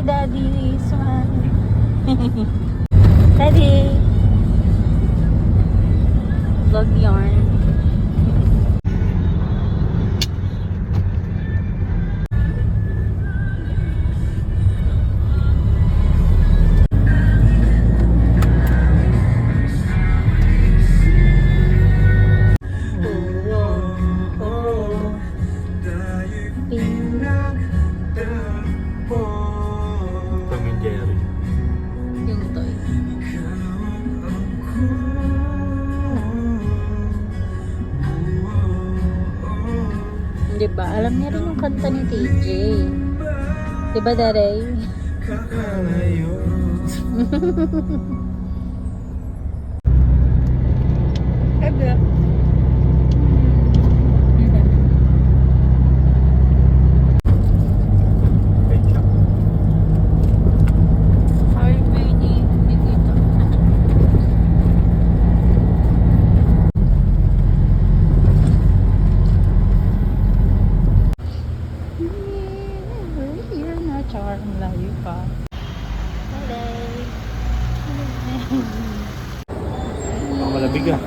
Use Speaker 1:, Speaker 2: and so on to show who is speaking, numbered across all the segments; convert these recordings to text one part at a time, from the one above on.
Speaker 1: Daddy Swan. Daddy. Vlog yarn.
Speaker 2: Tom and Jerry.
Speaker 1: Yung toy. Di ba? Alam niya rin yung kanta ni TJ. Di ba, Daray? Aga. Sorry, Benny. Dito. You're not charmed, layo pa. Hello.
Speaker 2: Baka malamig ah.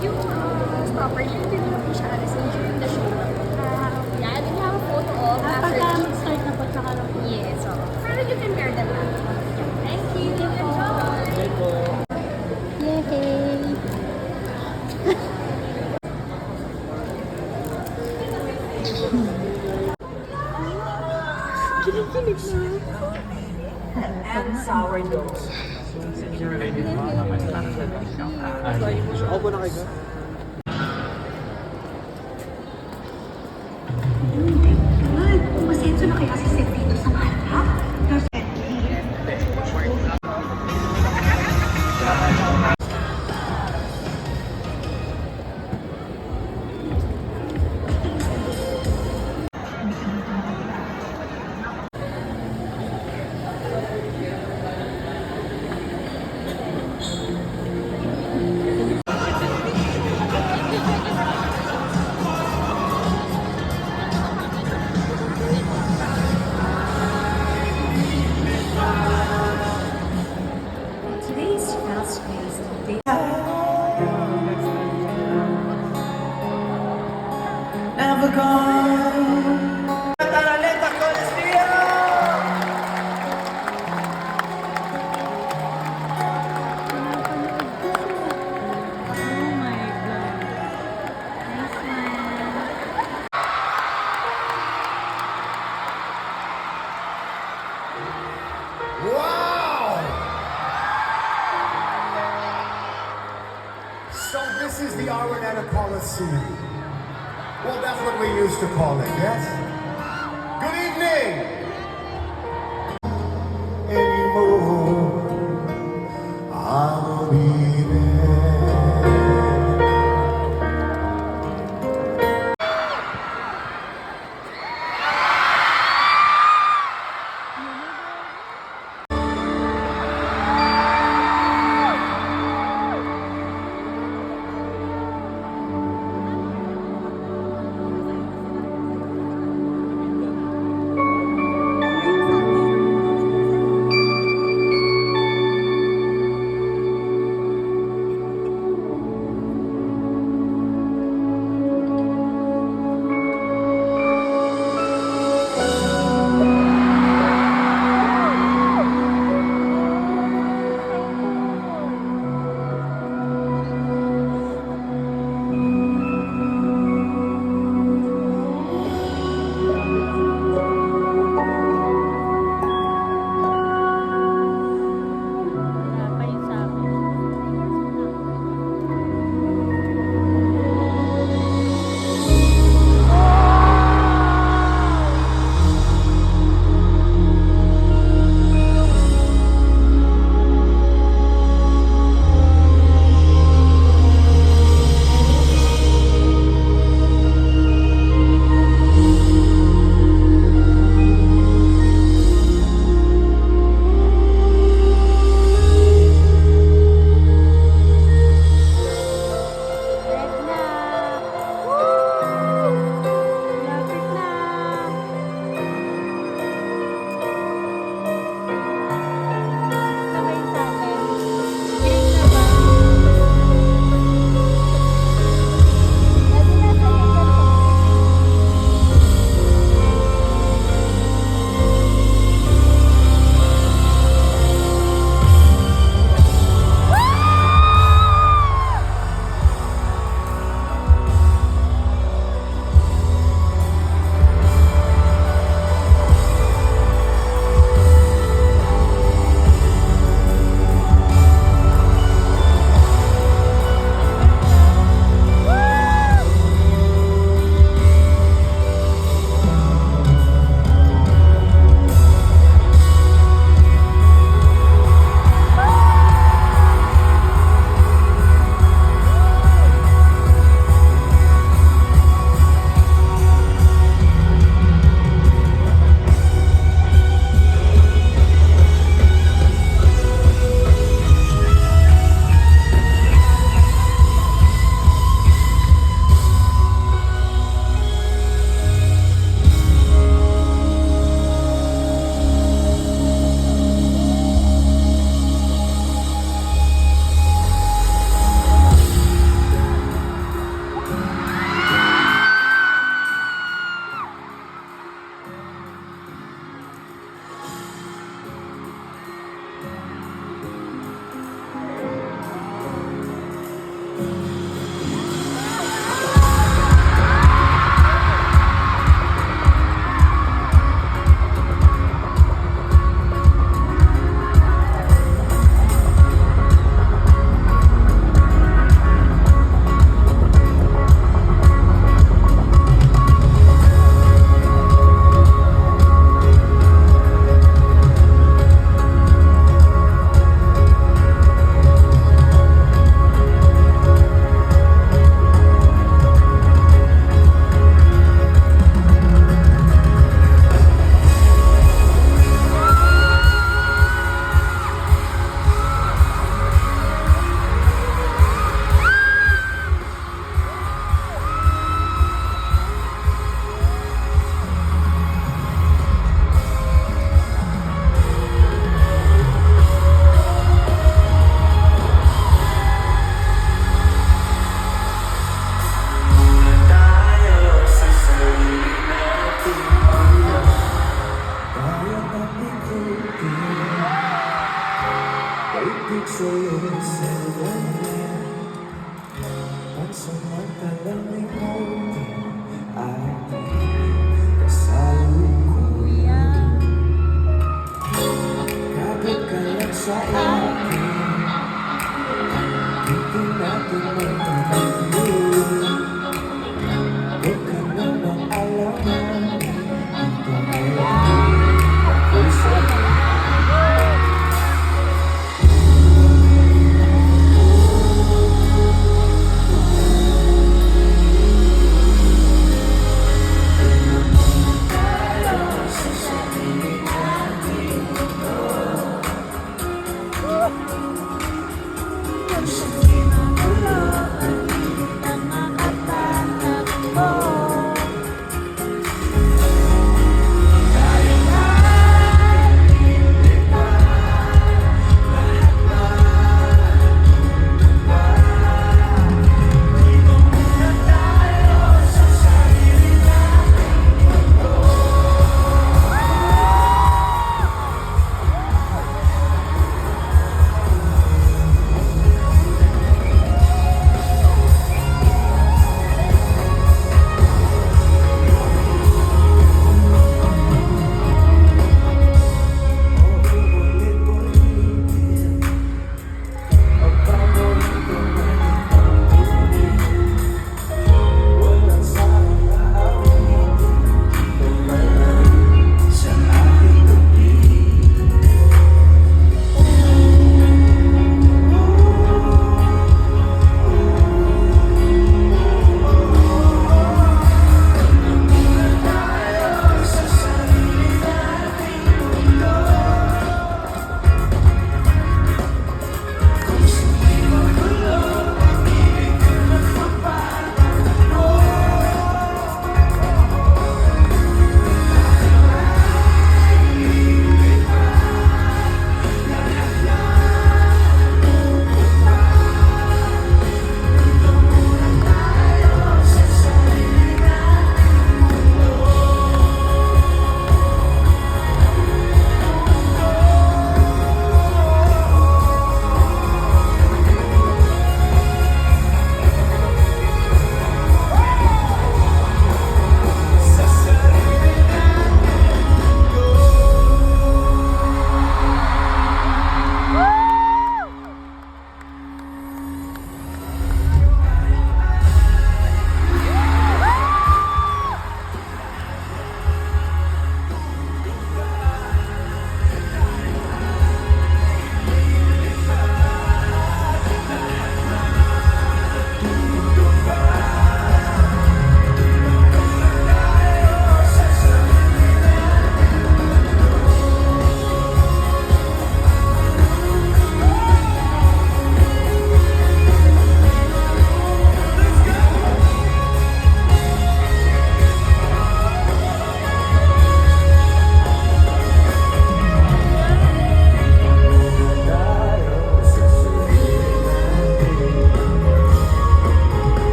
Speaker 3: Yung stopper, yun din na po siya alisin during the show. Yeah, I think you have a photo of after
Speaker 1: Pagka mag-start na po, tsaka lang po.
Speaker 3: yes, so pero you can wear that now. Thank you. Enjoy.
Speaker 1: Yay!
Speaker 4: And sourdoughs.
Speaker 2: Opo na kayo.
Speaker 4: Umasenso na kaya si Seth dito sa harap? Today's fast-paced day.
Speaker 5: Never gone. Taraleta Coliseum!
Speaker 1: Oh my God. Nice one.
Speaker 5: Wow! So this is the Arenetta Coliseum. Well, that's what we used to call it, yes? Good evening! Anymore, I'll be there.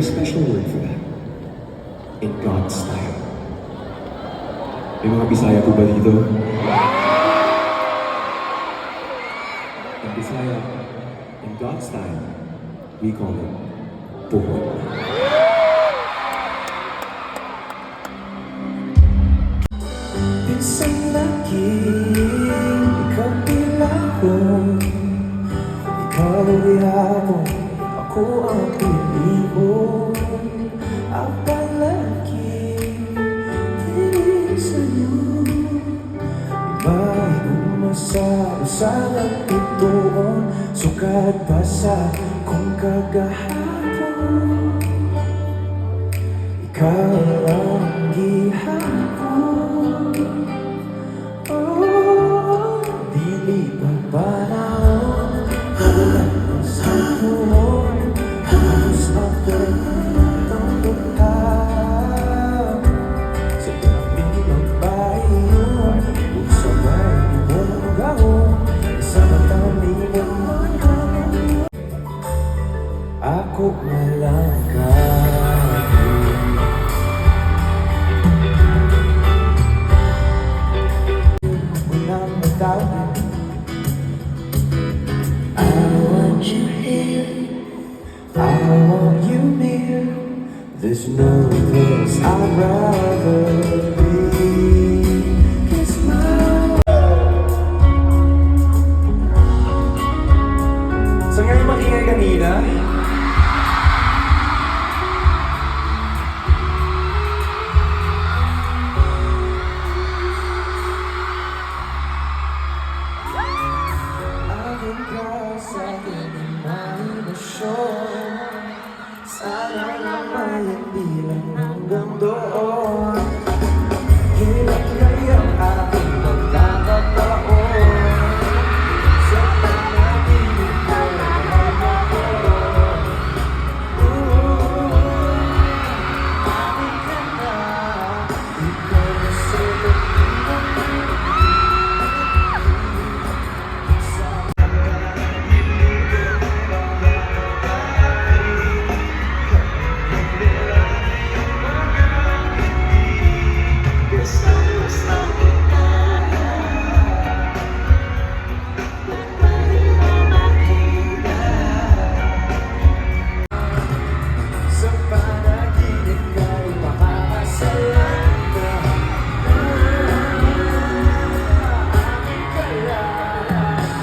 Speaker 6: special word for that. In God's style. May mga Bisaya po ba dito? In Bisaya, in God's style, we call it puhon.
Speaker 7: Isang laging ikabilahon. Ikaw ay hapon, ako ang pinipon. Ang palagi tinig sa'yo. Iba'y umasaro sa nagtituon. Sukat pa sa kung kagahapon. Ikaw ang gihapon. Oh, dili pa panahon. Wala pa sa tuon. Halos ako'y tungtungtang. Sa tabi ng bayan, usabay mong gawin. Sa matami ng mga ako malangkap. Walang matawid. I want you here, I want you near. There's no place I'd rather be. 'Cause my so ngayon maingay kanina. Aking ka sa aking imahinasyon. Sana naman hindi lang hanggang doon. Hirap ngayong aking magkakataon. Sa panaginip ko naman ako. Aking ka na, ikaw na sagot. Sa panaginip ka'y makakasalan ka. Aking kaya,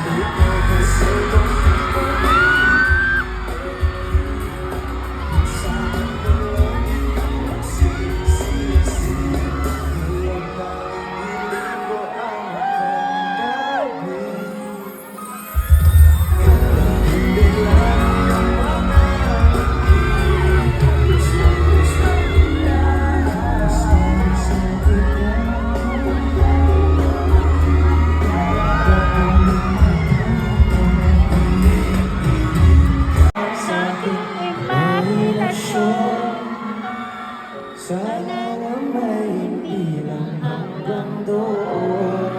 Speaker 7: ikaw kasi sa akin magsisisi. Ilang pangingin ko ang makakawin. Hindi lang ang sana naman hindi lang hanggang doon.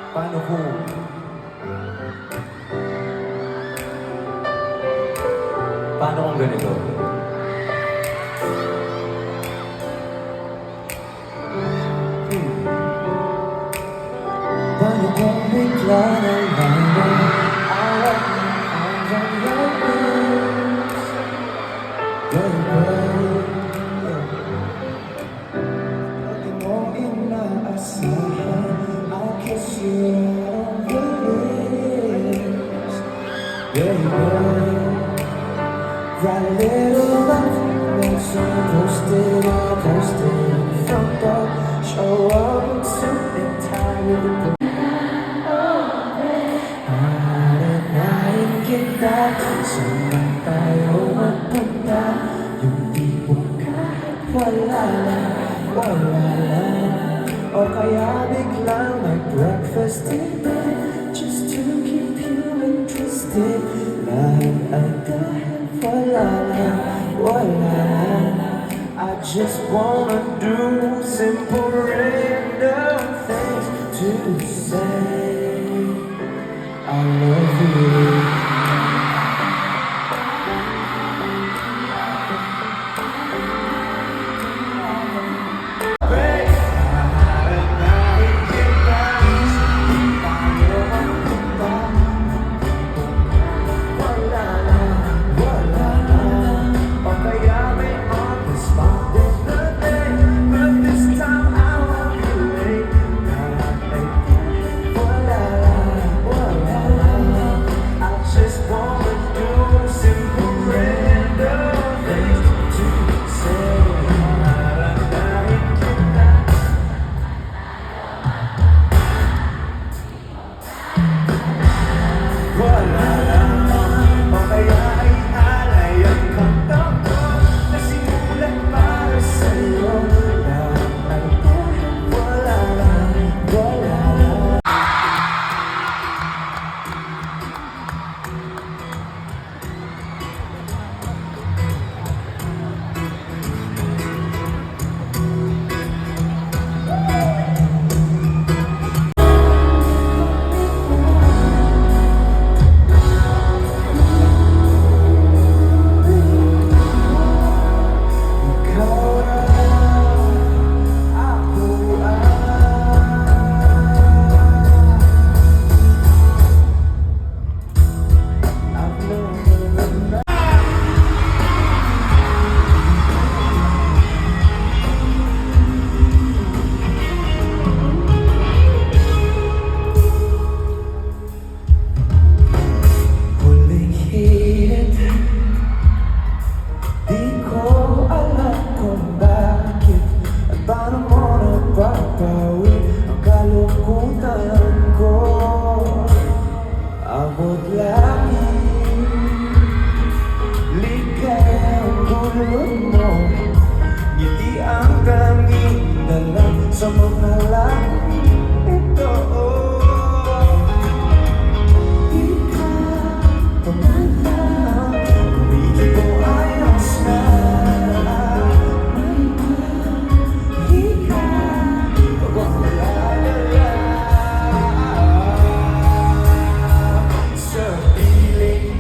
Speaker 7: Paano kung ganito? Paano kung bigla na lang awat hanggang labis? Pati mo inaasahan, I'll kiss you on the lips. That little love makes you posted in front of. Show up in suit and tie with the book. Hanapin kita, saan tayo magpunta? Yung tipong kahit wala lang. O kaya biglang may breakfast in bed, just to keep you interested. Lahat ay dahil wala na, wala na. I just wanna do simple random things to say I love you. Sa mga langit ito, ikaw, pamanta, kumigil ko ayos na. Ikaw, pagwawalalala sa piling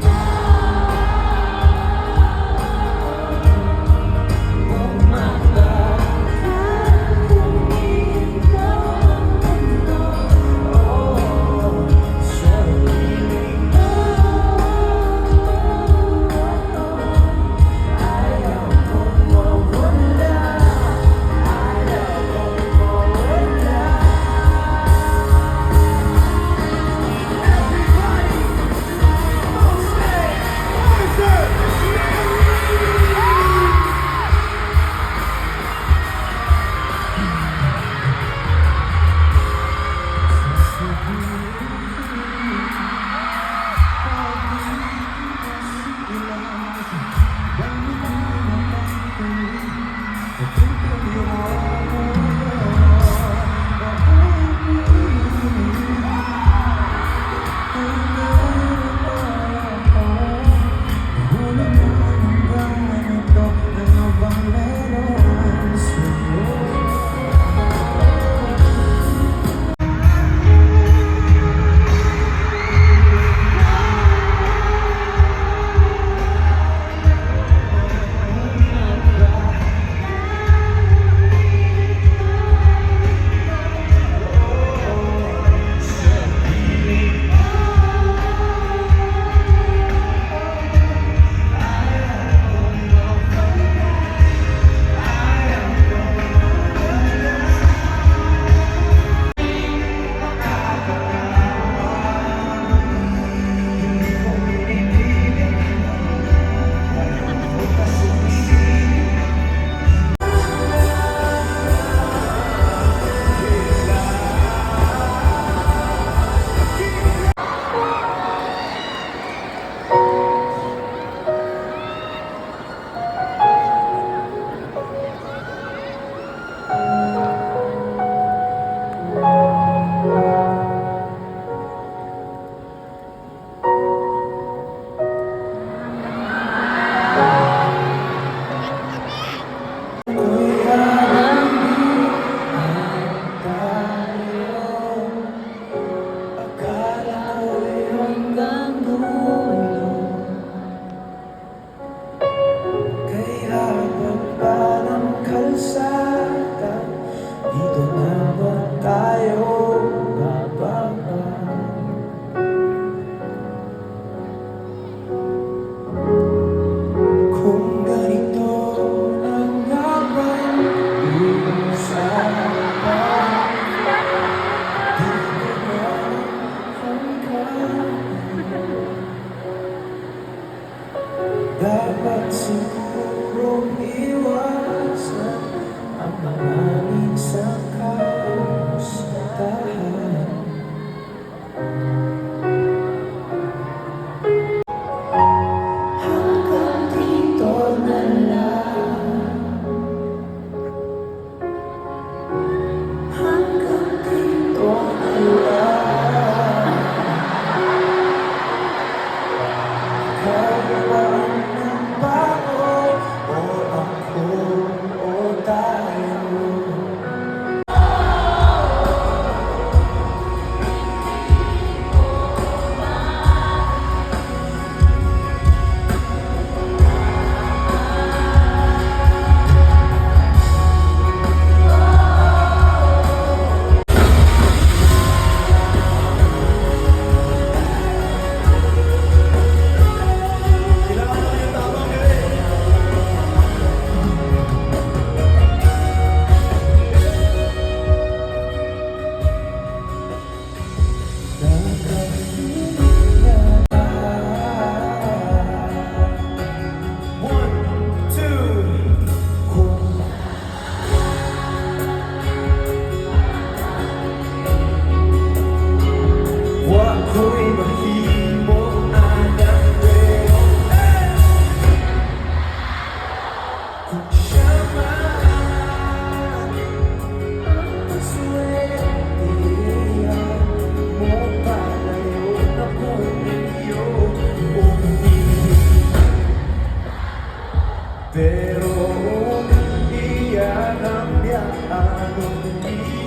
Speaker 7: ano hindi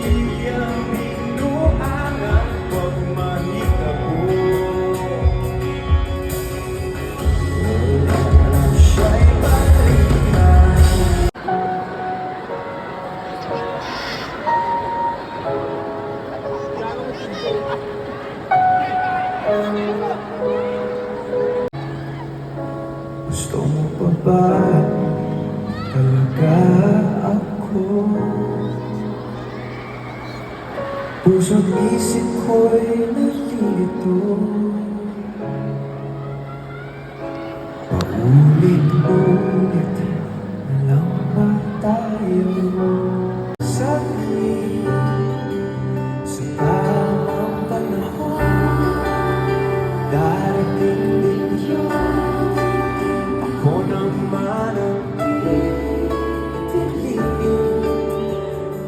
Speaker 7: ang binuangan pag mahitabo. Wala siya'y balikan. Gusto mo pa ba talaga ako? Puso't isip ko'y nalilito. Paulit-ulit na lang ba tayo? Saglit sa tamang panahon, darating din yun. Ako naman ang titiliin,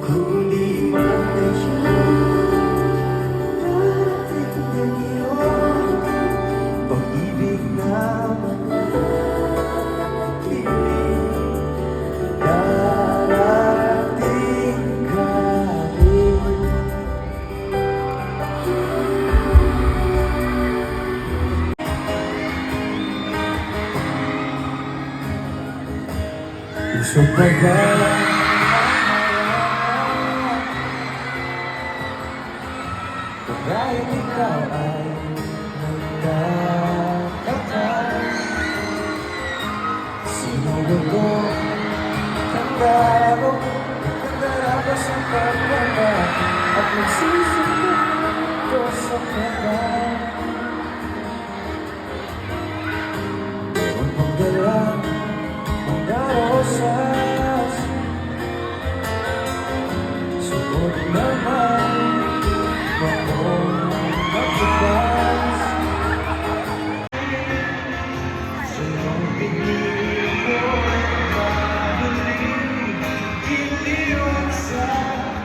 Speaker 7: kung di man na yun. Darating din yun, pag-ibig naman tinig. Darating ka din. Gusto pa ba kahit ikaw ay nagkakatay? Sinugo kandaro kandara sa pagbaba at nagsisipin ko sa kaba. Meron pang dalang mga rosas, suot naman ako magbukas. Sa'yong pinili ko mabuling, hindi yun sa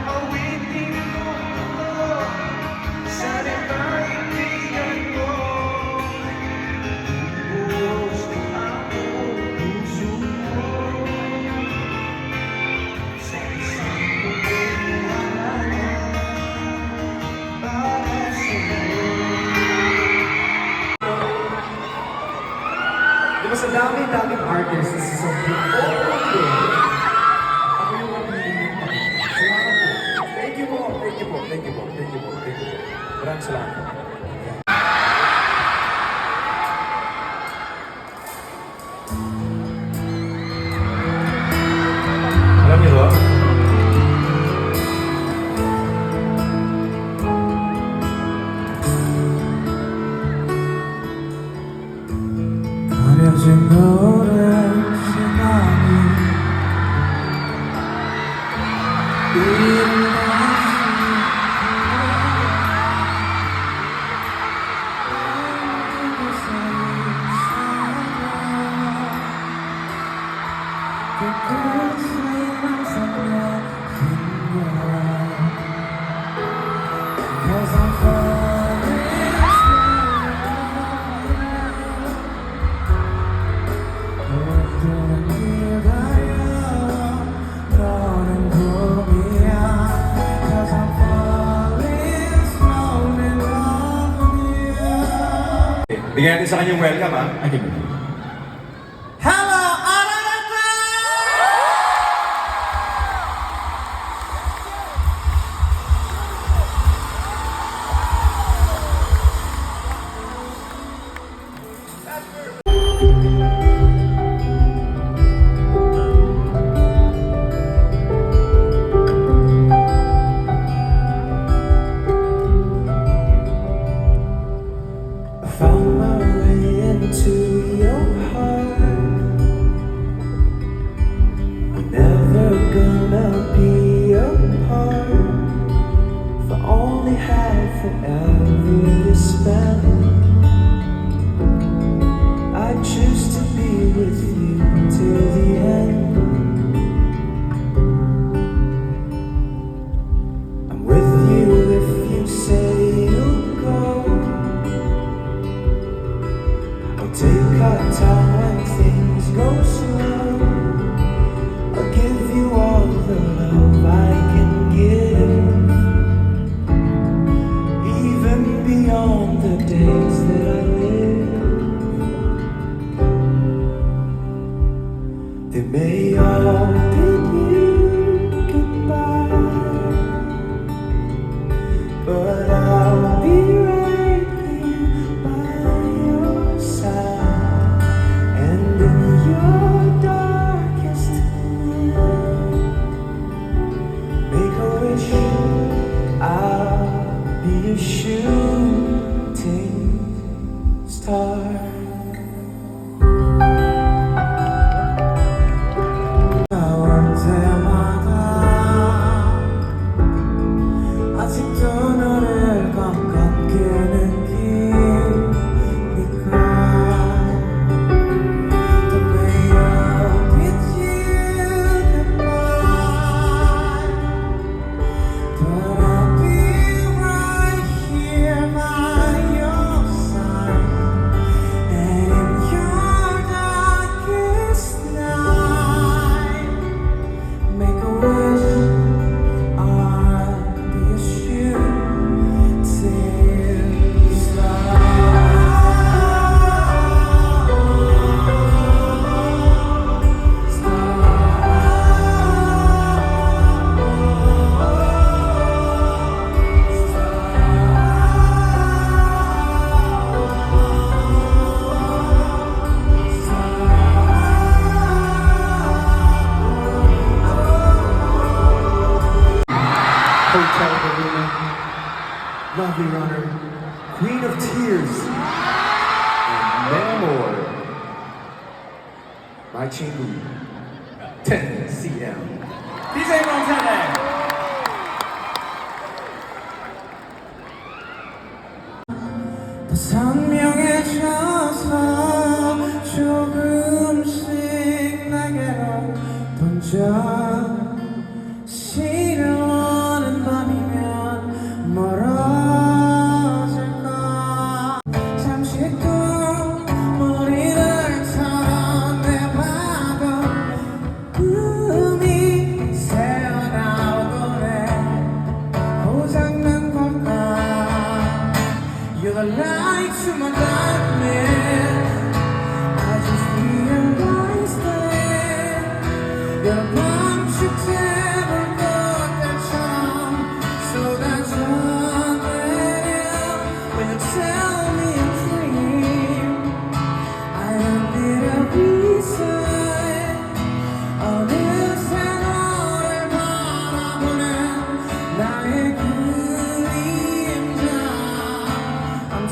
Speaker 7: awitin mo. Sana kaibigan mo, buhos ko ako puso mo. Sa isang pagkakawala para sa'yo. Di ba sa dami-daming artists na sasabihin, okay. Ako yung napili mo. Salamat po. Thank you po. Thank you po. Thank you po. Thank you po. Thank you po. Maraming salamat po.
Speaker 2: Alam niyo ba?
Speaker 7: Parang sinoran sa langit, Cause I'm falling
Speaker 6: Bigyan natin sa kanyang welcome, ha?
Speaker 7: Hello, Ararata! Found my way into your heart. We're never gonna be apart. If I only had forever to spend, I'd choose to be with you till the end. I'm with you if you say you'll go. Take our time when things go slow. I'll give you all the love I
Speaker 6: shooting star. 나올 때마다 아직도 너를 가깝게 느끼니까 The way I'm with you goodbye, but I'll be right here by your side, and in your darkest night, make a wish, I'll be a shooting star.
Speaker 7: Hotel Arena, Lovely Runner, Queen of Tears, and many more. My 친구, 10cm. DJ Montana.
Speaker 6: 더 선명해져서 조금씩 내게로 번져 시려오는 밤이면 멀어질까 잠시 또 머리를 털어내봐도 꿈이 새어나오더래 고장난 걸까 You're the light to my darkness. I just realized that you're a bunch of devil got that charm. So that's all when you tell me a dream. I don't need a reason. 어느새 너를 바라보는 나의 그림자. I'm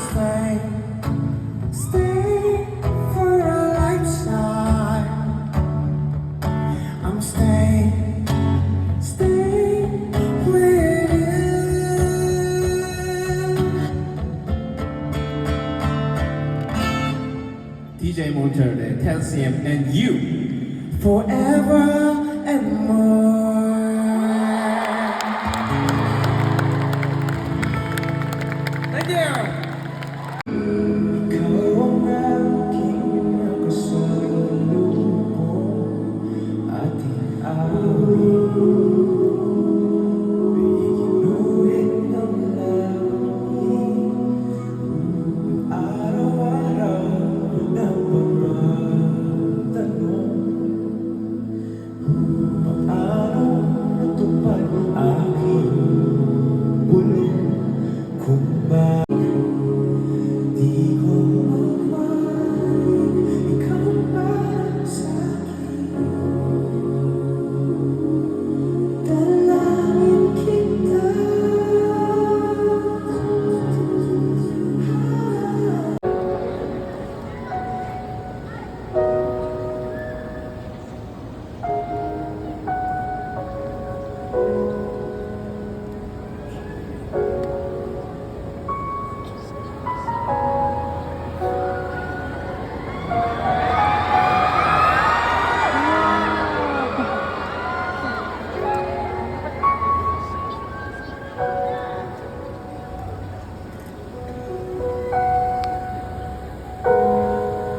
Speaker 6: staying for a lifetime. I'm staying with you.
Speaker 7: DJ Montana, 10cm, and you.
Speaker 6: Forever and more.
Speaker 7: Thank you.
Speaker 6: Ikaw ang aking nakasalubong, ating awit. Iginulit ng langit, araw-araw na pagtatanong, paano natupad aking bulong kung ba di ko mawag, ikaw para sa'kin. Dalangin kita.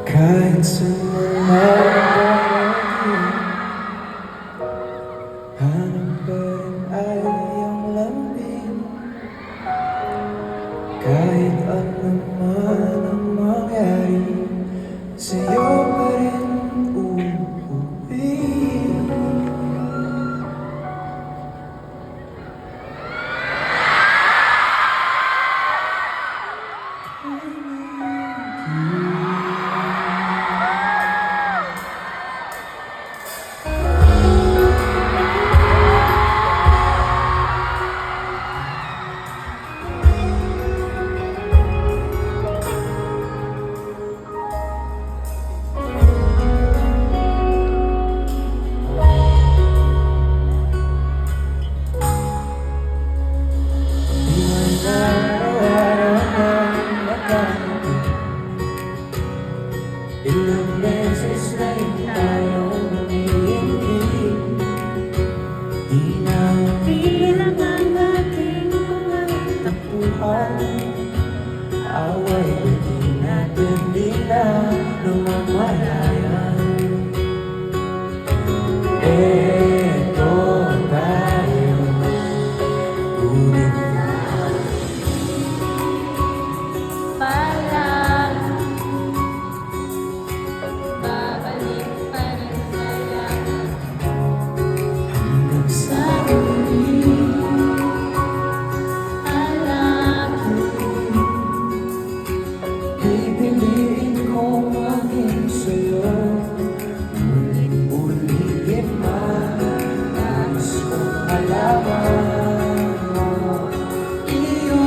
Speaker 6: Kahit saan mo hanap pa rin ay iyong lambing. Kahit ano man ang mangyari, sa'yo pa rin uuwi.
Speaker 8: Di na mapilang ang ating mga takbuhan. Away ko di natin nila lumamalayan. Eto tayo, ulit
Speaker 1: Palang babalik pa rin sa'yo
Speaker 8: hanggang sa huli.
Speaker 1: alam
Speaker 8: Pipiliin ko maging sa'yo. Ulit-ulitin man, nais kong malaman mo. Iyo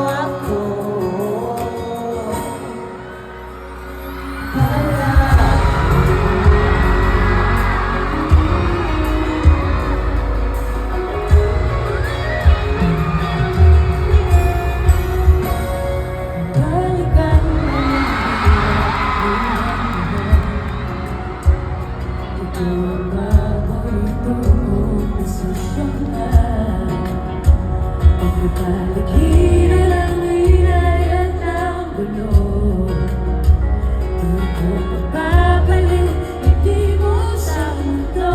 Speaker 8: ako.
Speaker 1: balikan mo
Speaker 8: Ito ang paborito kong desisyon na pagpapaligiran ang ingay at ang gulo. Di ko mapapalik, hindi mo sa mundo.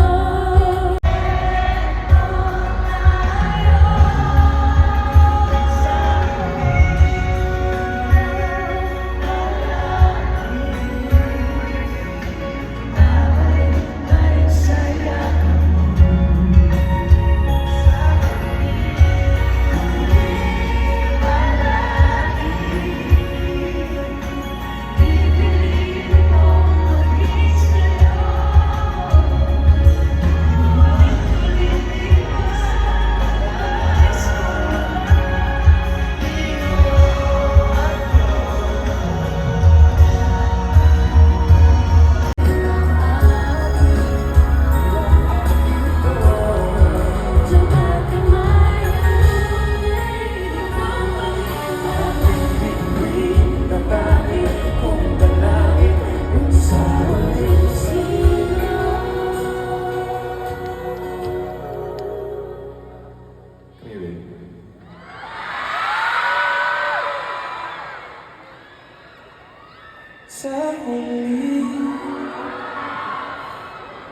Speaker 8: Sa huli,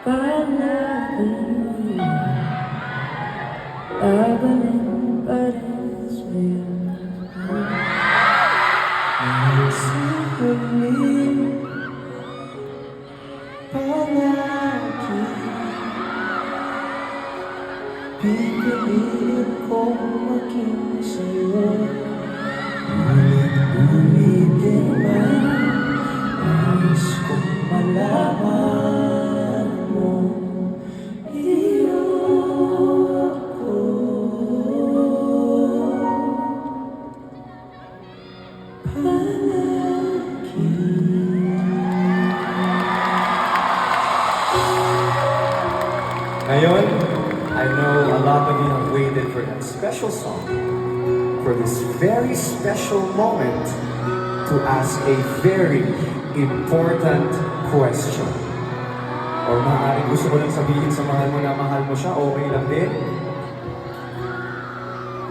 Speaker 8: palagi babalik pa rin sa'yo. Sa huli, palagi pipiliin kong maging sa'yo. Ulit-ulitin man, nais kong malaman mo. Iyo ako. Palagi.
Speaker 7: Ngayon, I know a lot of you have waited for that special song, for this very special moment to ask a very important question. Or maaaring gusto ko lang sabihin sa mahal mo na mahal mo siya, okay lang din.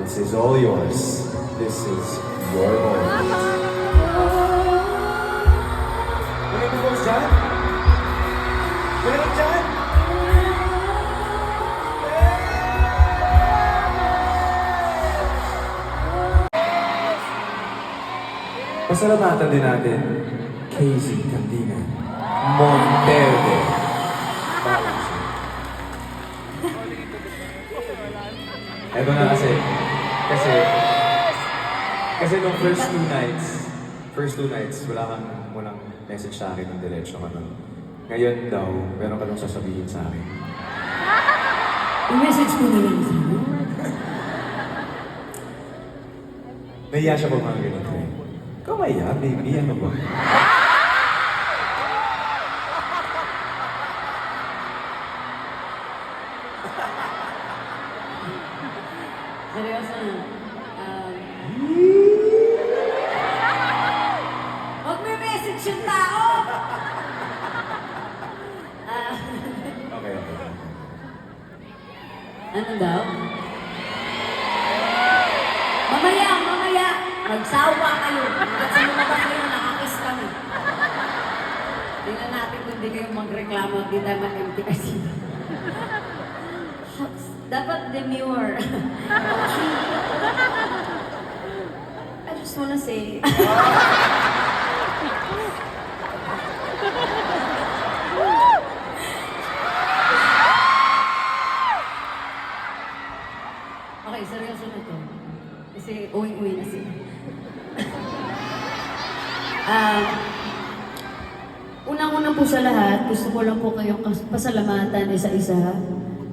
Speaker 7: This is all yours. This is your moment. Meron mo dyan? Meron dyan? Pasalamatan din natin Casey Candingan Monterde. Eto na kasi nung first two nights, walang message sa akin ng diretso ka nun. Ngayon daw, meron ka nung sasabihin sa akin.
Speaker 8: I-message mo na lang sa'yo.
Speaker 7: Nahiya siya pa mga ganito eh. Kamaya, baby, ano ba?
Speaker 8: Seryoso na. Huwag may message yung tao!
Speaker 7: Okay.
Speaker 8: Ano daw? Mamaya, mamaya! Magsawa kayo. Hanggat sa lumabas kayo, nakakiss kami. Tingnan natin kung hindi kayo magreklamo at di tayo mag-empty kasi. Dapat demure. I just wanna say... Okay, seryoso na to. Kasi uwi-uwi na sila. Unang-una po sa lahat, gusto ko lang po kayong pasalamatan isa-isa.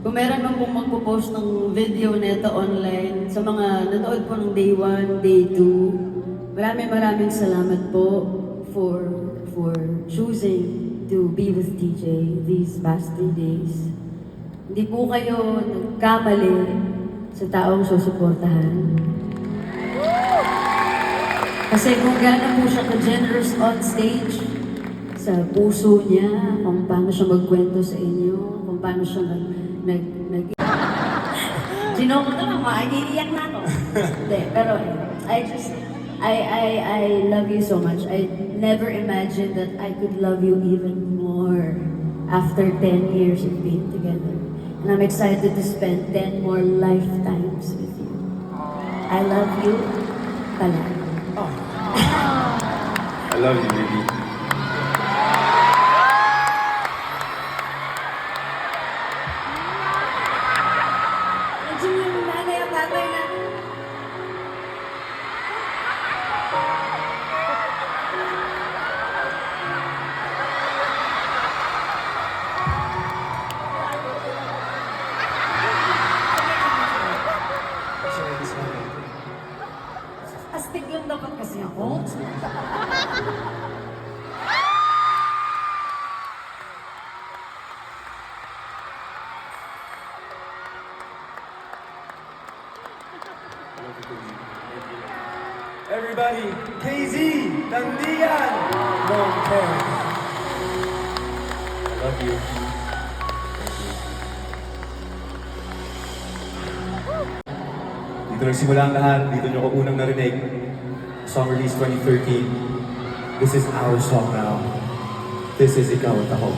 Speaker 8: Kung meron man pong magpo-post ng video nito online, sa mga nanood po ng day 1, day 2, maraming salamat po for choosing to be with TJ these past 3 days. Hindi po kayo nagkamali sa taong susuportahan. Kasi kung gano'n po siya ka-generous on stage, sa puso niya, kung paano siya magkwento sa inyo, kung paano siya Ginoke ko lang, mag-iiyak na ako. Hindi, pero I love you so much. I never imagined that I could love you even more after 10 years of being together. And I'm excited to spend 10 more lifetimes with you. I love you. Palagi.
Speaker 6: I love you, baby.
Speaker 8: Nandiyan yung nanay at tatay na. Astig lang dapat kasi ako.
Speaker 7: Everybody, KZ, Tandigan, Montero.
Speaker 2: Love you.
Speaker 7: Dito nagsimula ang lahat, dito nyo ko unang narinig. Song release 2013. This is our song now. This is Ikaw at Ako.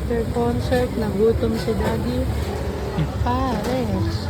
Speaker 1: After concert, nagutom si Daddy. Pares.